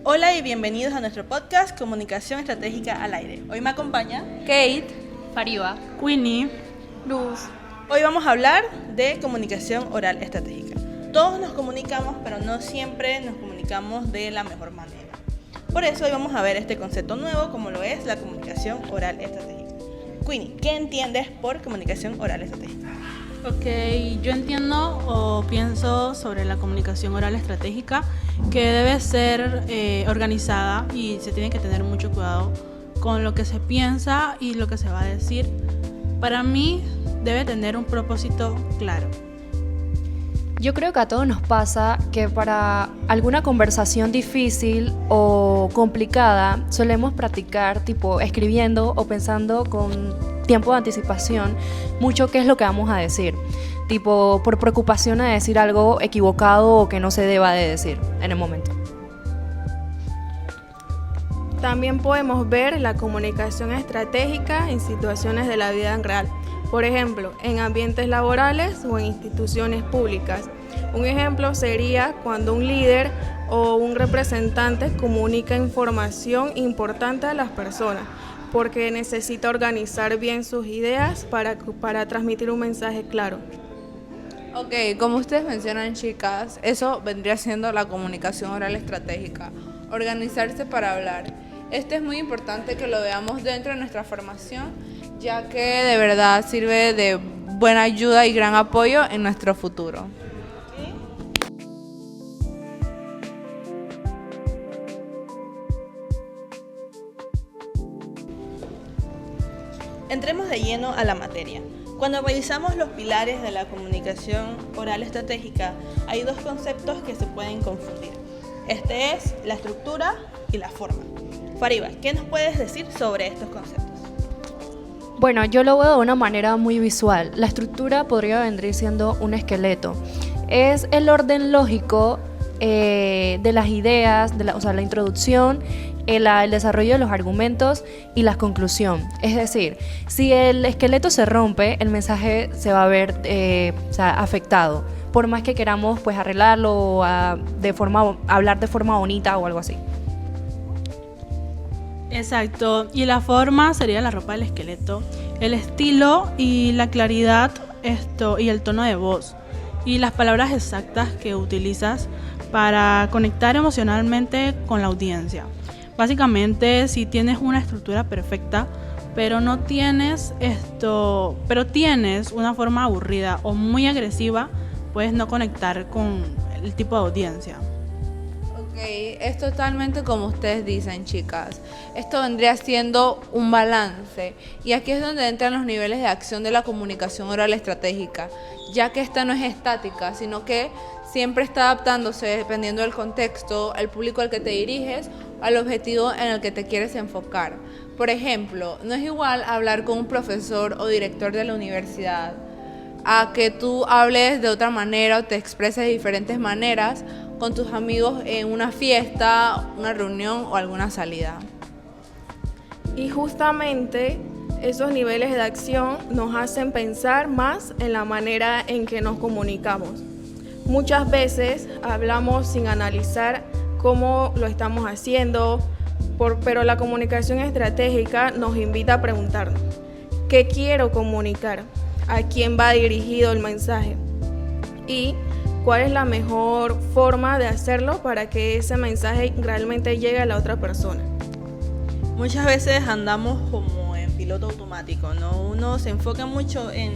Hola y bienvenidos a nuestro podcast Comunicación Estratégica al Aire. Hoy me acompaña Kate, Fariba, Winnie, Luz. Hoy vamos a hablar de comunicación oral estratégica. Todos nos comunicamos, pero no siempre nos comunicamos de la mejor manera. Por eso hoy vamos a ver este concepto nuevo como lo es la comunicación oral estratégica. Winnie, ¿qué entiendes por comunicación oral estratégica? Ok, yo entiendo o pienso sobre la comunicación oral estratégica que debe ser organizada y se tiene que tener mucho cuidado con lo que se piensa y lo que se va a decir. Para mí debe tener un propósito claro. Yo creo que a todos nos pasa que para alguna conversación difícil o complicada solemos practicar tipo escribiendo o pensando con tiempo de anticipación mucho qué es lo que vamos a decir, tipo por preocupación a decir algo equivocado o que no se deba de decir en el momento. También podemos ver la comunicación estratégica en situaciones de la vida en real. Por ejemplo, en ambientes laborales o en instituciones públicas. Un ejemplo sería cuando un líder o un representante comunica información importante a las personas, porque necesita organizar bien sus ideas para transmitir un mensaje claro. Ok, como ustedes mencionan, chicas, eso vendría siendo la comunicación oral estratégica, organizarse para hablar. Esto es muy importante que lo veamos dentro de nuestra formación, ya que de verdad sirve de buena ayuda y gran apoyo en nuestro futuro. Entremos de lleno a la materia. Cuando revisamos los pilares de la comunicación oral estratégica, hay dos conceptos que se pueden confundir. Este es la estructura y la forma. Fariba, ¿qué nos puedes decir sobre estos conceptos? Bueno, yo lo veo de una manera muy visual. La estructura podría venir siendo un esqueleto. Es el orden lógico de las ideas, la introducción, el desarrollo de los argumentos y la conclusión. Es decir, si el esqueleto se rompe, el mensaje se va a ver afectado, por más que queramos pues arreglarlo o hablar de forma bonita o algo así. Exacto, y la forma sería la ropa del esqueleto, el estilo y la claridad y el tono de voz y las palabras exactas que utilizas para conectar emocionalmente con la audiencia. Básicamente, si tienes una estructura perfecta, pero tienes una forma aburrida o muy agresiva, puedes no conectar con el tipo de audiencia. Ok, es totalmente como ustedes dicen, chicas. Esto vendría siendo un balance. Y aquí es donde entran los niveles de acción de la comunicación oral estratégica, ya que esta no es estática, sino que siempre está adaptándose dependiendo del contexto, al público al que te diriges, al objetivo en el que te quieres enfocar. Por ejemplo, no es igual hablar con un profesor o director de la universidad a que tú hables de otra manera o te expreses de diferentes maneras con tus amigos en una fiesta, una reunión o alguna salida. Y justamente esos niveles de acción nos hacen pensar más en la manera en que nos comunicamos. Muchas veces hablamos sin analizar cómo lo estamos haciendo, pero la comunicación estratégica nos invita a preguntarnos, ¿qué quiero comunicar? ¿A quién va dirigido el mensaje? Y ¿cuál es la mejor forma de hacerlo para que ese mensaje realmente llegue a la otra persona? Muchas veces andamos como en piloto automático, ¿no? Uno se enfoca mucho en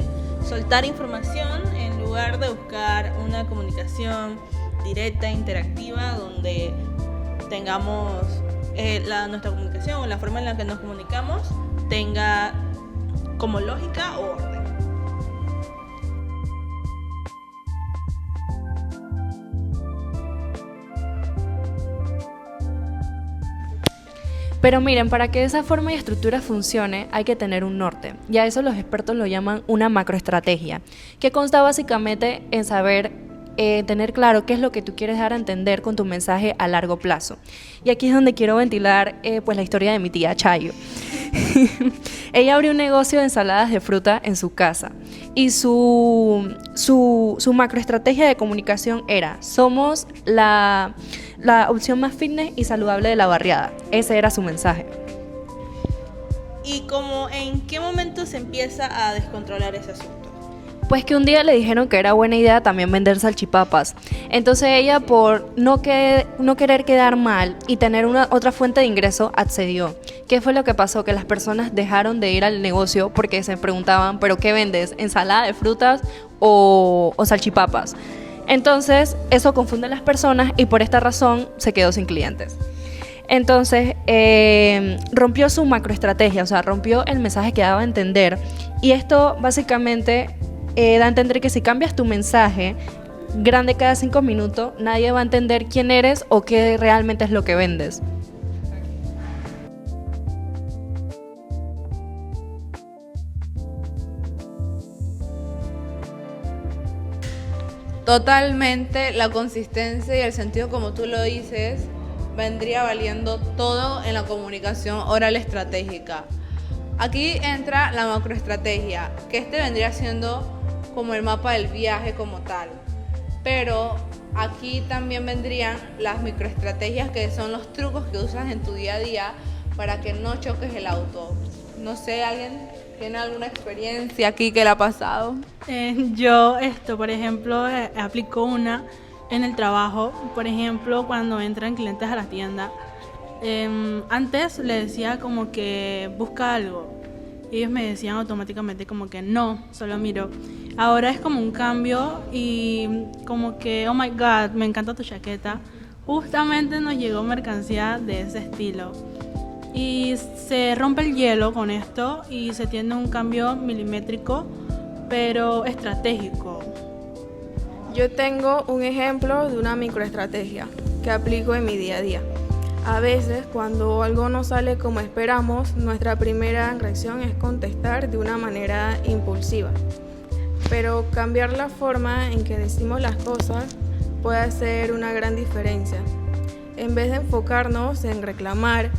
soltar información en lugar de buscar una comunicación directa, interactiva, donde tengamos nuestra comunicación o la forma en la que nos comunicamos tenga como lógica o orden. Pero miren, para que esa forma y estructura funcione hay que tener un norte, y a eso los expertos lo llaman una macroestrategia, que consta básicamente en saber tener claro qué es lo que tú quieres dar a entender con tu mensaje a largo plazo. Y aquí es donde quiero ventilar pues la historia de mi tía Chayo. Ella abrió un negocio de ensaladas de fruta en su casa y su macroestrategia de comunicación era: somos la la opción más fitness y saludable de la barriada. Ese era su mensaje. ¿Y como en qué momento se empieza a descontrolar ese asunto? Pues que un día le dijeron que era buena idea también vender salchipapas. Entonces ella, por no querer quedar mal y tener otra fuente de ingreso, accedió. ¿Qué fue lo que pasó? Que las personas dejaron de ir al negocio porque se preguntaban, ¿pero qué vendes? ¿Ensalada de frutas o salchipapas? Entonces eso confunde a las personas y por esta razón se quedó sin clientes. Entonces rompió su macroestrategia, o sea, rompió el mensaje que daba a entender. Y esto básicamente da a entender que si cambias tu mensaje grande cada 5 minutos, nadie va a entender quién eres o qué realmente es lo que vendes. Totalmente, la consistencia y el sentido como tú lo dices vendría valiendo todo en la comunicación oral estratégica. Aquí entra la macroestrategia, que vendría siendo como el mapa del viaje como tal. Pero aquí también vendrían las microestrategias, que son los trucos que usas en tu día a día para que no choques el auto. No sé, ¿alguien tiene alguna experiencia aquí que le ha pasado? Yo por ejemplo, aplico una en el trabajo. Por ejemplo, cuando entran clientes a la tienda, antes le decía como que busca algo. Ellos me decían automáticamente como que no, solo miro. Ahora es como un cambio y como que, oh my God, me encanta tu chaqueta. Justamente nos llegó mercancía de ese estilo. Y se rompe el hielo con esto y se tiene un cambio milimétrico, pero estratégico. Yo tengo un ejemplo de una microestrategia que aplico en mi día a día. A veces, cuando algo no sale como esperamos, nuestra primera reacción es contestar de una manera impulsiva. Pero cambiar la forma en que decimos las cosas puede hacer una gran diferencia. En vez de enfocarnos en reclamar,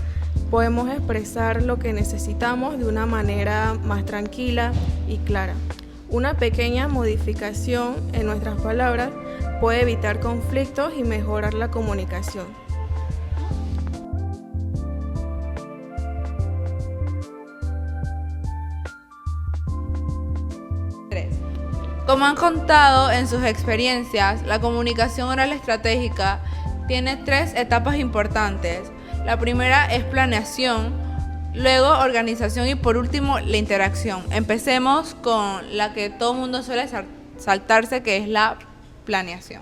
podemos expresar lo que necesitamos de una manera más tranquila y clara. Una pequeña modificación en nuestras palabras puede evitar conflictos y mejorar la comunicación. Como han contado en sus experiencias, la comunicación oral estratégica tiene 3 etapas importantes. La primera es planeación, luego organización y por último la interacción. Empecemos con la que todo el mundo suele saltarse, que es la planeación.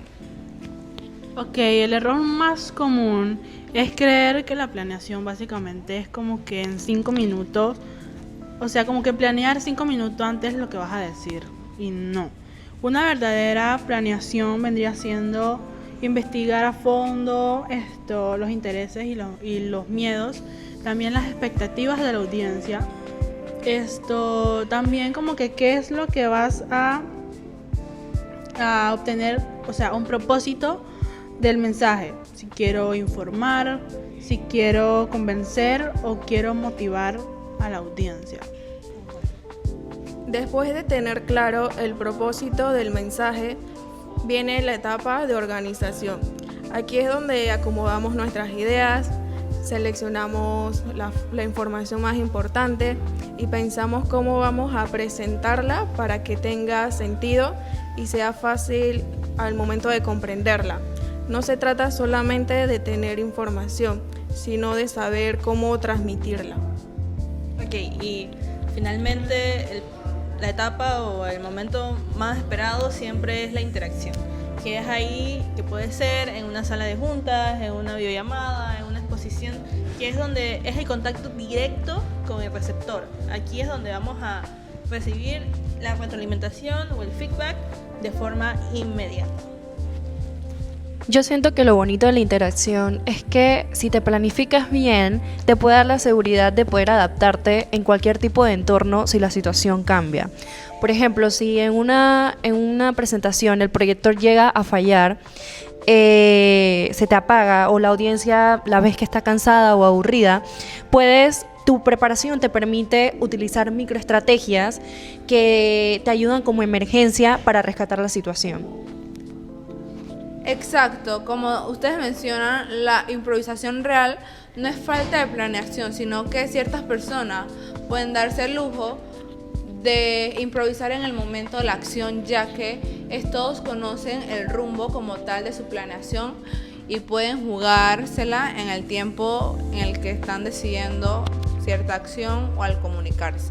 Ok, el error más común es creer que la planeación básicamente es como que en 5 minutos, o sea, como que planear 5 minutos antes lo que vas a decir. Y no. Una verdadera planeación vendría siendo investigar a fondo los intereses y los miedos, también las expectativas de la audiencia. También como que qué es lo que vas a obtener, o sea, un propósito del mensaje. Si quiero informar, si quiero convencer o quiero motivar a la audiencia. Después de tener claro el propósito del mensaje, viene la etapa de organización. Aquí es donde acomodamos nuestras ideas, seleccionamos la información más importante y pensamos cómo vamos a presentarla para que tenga sentido y sea fácil al momento de comprenderla. No se trata solamente de tener información, sino de saber cómo transmitirla. Ok, y finalmente la etapa o el momento más esperado siempre es la interacción, que es ahí que puede ser en una sala de juntas, en una videollamada, en una exposición, que es donde es el contacto directo con el receptor. Aquí es donde vamos a recibir la retroalimentación o el feedback de forma inmediata. Yo siento que lo bonito de la interacción es que si te planificas bien, te puede dar la seguridad de poder adaptarte en cualquier tipo de entorno si la situación cambia. Por ejemplo, si en una presentación el proyector llega a fallar, se te apaga o la audiencia la ves que está cansada o aburrida, tu preparación te permite utilizar microestrategias que te ayudan como emergencia para rescatar la situación. Exacto, como ustedes mencionan, la improvisación real no es falta de planeación, sino que ciertas personas pueden darse el lujo de improvisar en el momento de la acción, ya que todos conocen el rumbo como tal de su planeación y pueden jugársela en el tiempo en el que están decidiendo cierta acción o al comunicarse.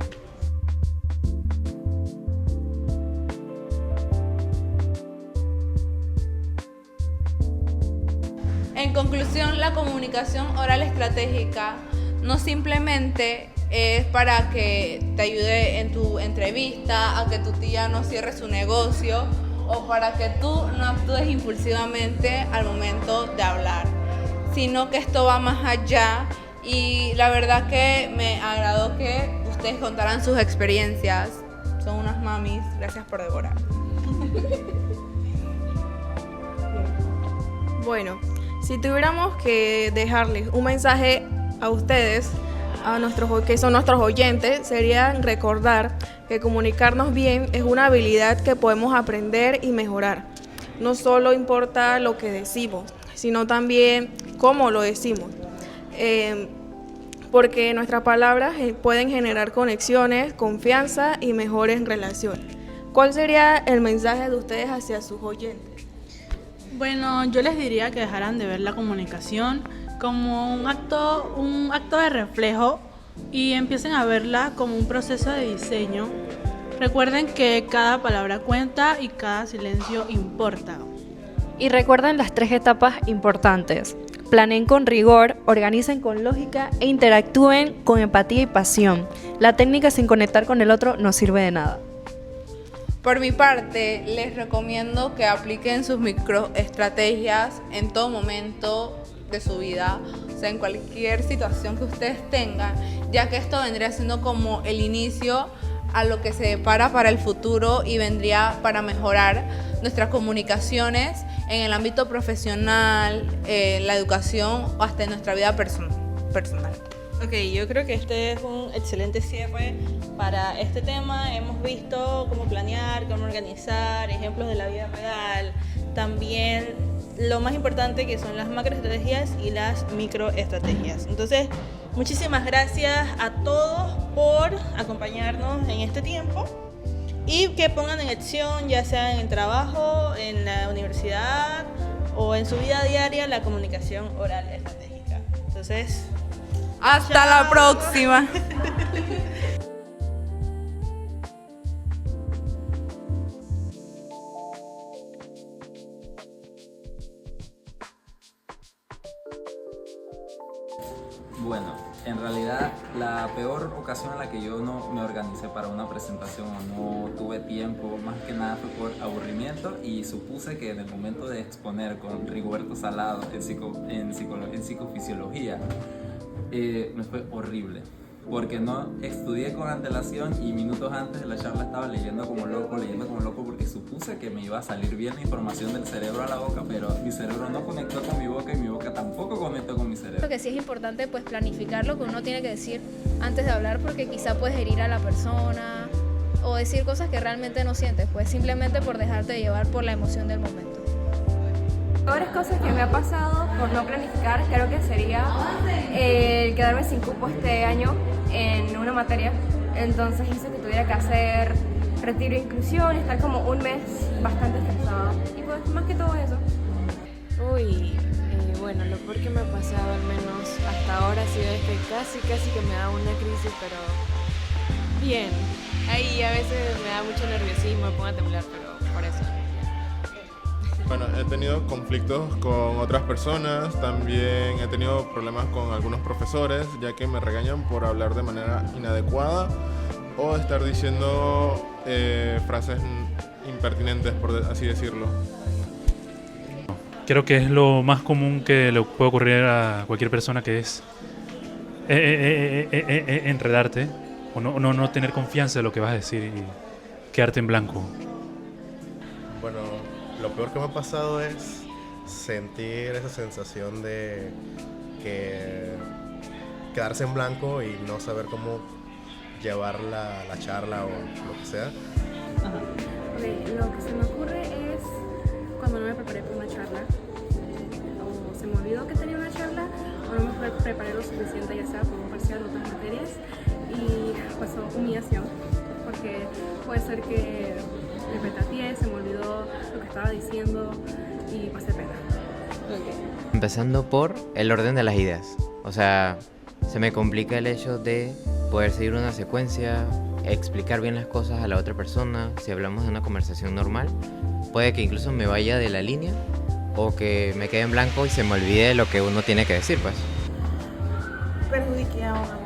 En conclusión, la comunicación oral estratégica no simplemente es para que te ayude en tu entrevista, a que tu tía no cierre su negocio o para que tú no actúes impulsivamente al momento de hablar, sino que esto va más allá y la verdad que me agradó que ustedes contaran sus experiencias. Son unas mamis, gracias por devorar. Bueno, si tuviéramos que dejarles un mensaje a ustedes, que son nuestros oyentes, sería recordar que comunicarnos bien es una habilidad que podemos aprender y mejorar. No solo importa lo que decimos, sino también cómo lo decimos, porque nuestras palabras pueden generar conexiones, confianza y mejores relaciones. ¿Cuál sería el mensaje de ustedes hacia sus oyentes? Bueno, yo les diría que dejaran de ver la comunicación como un acto de reflejo y empiecen a verla como un proceso de diseño. Recuerden que cada palabra cuenta y cada silencio importa. Y recuerden las 3 etapas importantes. Planeen con rigor, organicen con lógica e interactúen con empatía y pasión. La técnica sin conectar con el otro no sirve de nada. Por mi parte, les recomiendo que apliquen sus microestrategias en todo momento de su vida, o sea, en cualquier situación que ustedes tengan, ya que esto vendría siendo como el inicio a lo que se depara para el futuro y vendría para mejorar nuestras comunicaciones en el ámbito profesional, la educación o hasta en nuestra vida personal. Ok, yo creo que este es un excelente cierre para este tema. Hemos visto cómo planear, cómo organizar, ejemplos de la vida real, también lo más importante que son las macroestrategias y las microestrategias. Entonces, muchísimas gracias a todos por acompañarnos en este tiempo y que pongan en acción, ya sea en el trabajo, en la universidad o en su vida diaria, la comunicación oral estratégica. Entonces, hasta chao. la próxima. Bueno, en realidad la peor ocasión en la que yo no me organicé para una presentación o no tuve tiempo, más que nada fue por aburrimiento y supuse que en el momento de exponer con Rigoberto Salado en psicofisiología me fue horrible, porque no estudié con antelación y minutos antes de la charla estaba leyendo como loco porque supuse que me iba a salir bien la información del cerebro a la boca, pero mi cerebro no conectó con mi boca y mi boca tampoco conectó con mi cerebro. Creo que sí es importante pues planificar lo que uno tiene que decir antes de hablar, porque quizá puedes herir a la persona o decir cosas que realmente no sientes, pues simplemente por dejarte llevar por la emoción del momento. Peores cosas que me ha pasado por no planificar creo que sería el quedarme sin cupo este año en una materia, entonces hizo que tuviera que hacer retiro de inclusión, estar como un mes bastante estresada y pues más que todo eso. Bueno, lo peor que me ha pasado, al menos hasta ahora, ha sido que casi que me da una crisis, pero bien. Ahí a veces me da mucho nerviosismo, me pongo a temblar, pero por eso. Bueno, he tenido conflictos con otras personas, también he tenido problemas con algunos profesores, ya que me regañan por hablar de manera inadecuada o estar diciendo frases impertinentes, por así decirlo. Creo que es lo más común que le puede ocurrir a cualquier persona, que es enredarte o no tener confianza de lo que vas a decir y quedarte en blanco. Bueno, lo peor que me ha pasado es sentir esa sensación de quedarse en blanco y no saber cómo llevar la charla o lo que sea. Lo que se me ocurre es cuando no me preparé para una charla, o se me olvidó que tenía una charla, o no me preparé lo suficiente, ya sea por un parcial o otras materias, y pasó humillación, porque puede ser que me petateé, se me olvidó lo que estaba diciendo y pasé pena. Empezando por el orden de las ideas. O sea, se me complica el hecho de poder seguir una secuencia, explicar bien las cosas a la otra persona. Si hablamos de una conversación normal, puede que incluso me vaya de la línea o que me quede en blanco y se me olvide lo que uno tiene que decir, pues. Perjudiqué a un amigo.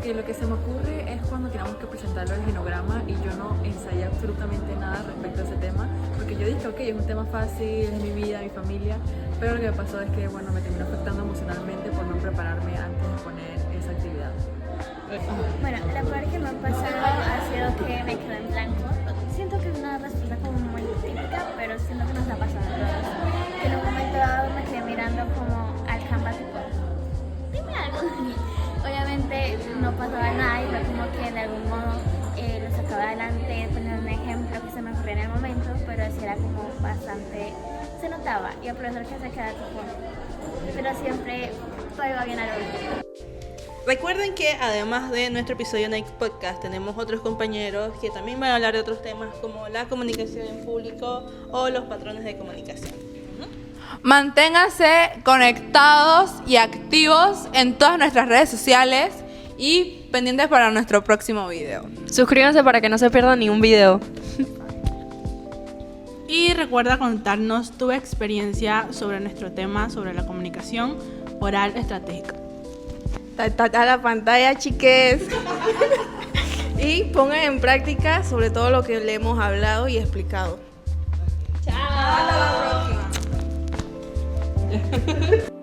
Y lo que se me ocurre es cuando tenemos que presentarlo el genograma y yo no ensayé absolutamente nada respecto a ese tema, porque yo dije, ok, es un tema fácil, es mi vida, mi familia, pero lo que me pasó es que, bueno, me terminó afectando emocionalmente por no prepararme antes de poner esa actividad. Bueno, la peor que me ha pasado ha sido que me quedé en blanco. Siento que es una respuesta como muy típica, pero siento que nos ha pasado a todos. Que en un momento dado me quedé mirando como al Canva tipo, dime algo. Obviamente no pasaba nada y fue como que de algún modo lo sacaba adelante, poniendo un ejemplo que se me ocurrió en el momento, pero así era como bastante, se notaba, y el profesor que se queda tipo, pero siempre todo iba bien al último. Recuerden que además de nuestro episodio Next Podcast, tenemos otros compañeros que también van a hablar de otros temas como la comunicación en público o los patrones de comunicación. Manténganse conectados y activos en todas nuestras redes sociales y pendientes para nuestro próximo video. Suscríbanse para que no se pierdan ni un video. Y recuerda contarnos tu experiencia sobre nuestro tema, sobre la comunicación oral estratégica. A la pantalla, chiques. Y pongan en práctica sobre todo lo que le hemos hablado y explicado. Chao. Hasta la próxima.